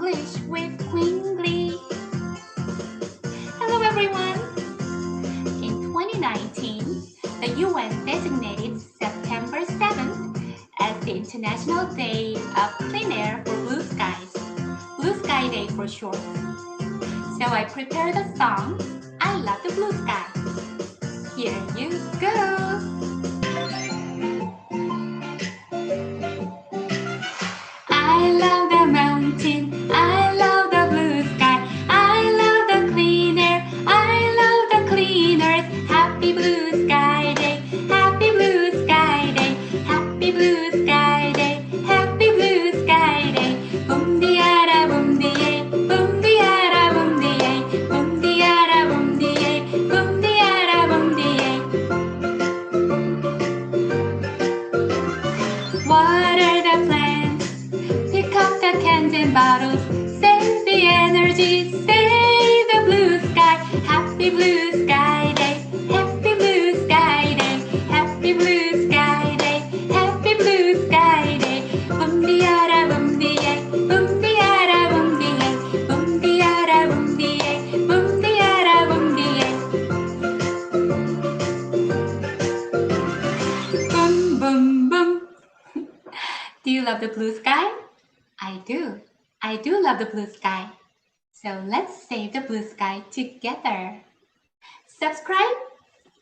English with Queen Glee. Hello everyone! In 2019, the UN designated September 7th as the International Day of Clean Air for Blue Skies, Blue Sky Day for short. So I prepared a song, I Love the Blue Sky. Here you go! I love the mountain, I love the blue sky, I love the clean air, I love the clean earth. Happy blue sky day, happy blue sky day, happy blue sky day, happy blue sky day. Boom-dee-a-da, boom-dee-ay, boom-dee-a-da, boom-dee-ay, boom-dee-a-da, boom-dee-ay, boom-dee-a-da, boom-dee-ay. Water the plants, pick up the cans and bottles, save the energy, save the blue sky. Happy blue sky day, happy blue sky day, happy blue sky day, happy blue sky day. Boom-dee-a-da, boom-dee-ay, boom-dee-a-da, boom-dee-ay, boom-dee-a-da, boom-dee-ay, boom-dee-a-da, boom-dee-ay. Boom, boom, boom. Do you love the blue sky? I do. I do love the blue sky. So let's save the blue sky together. Subscribe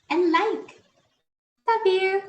and like. Love you.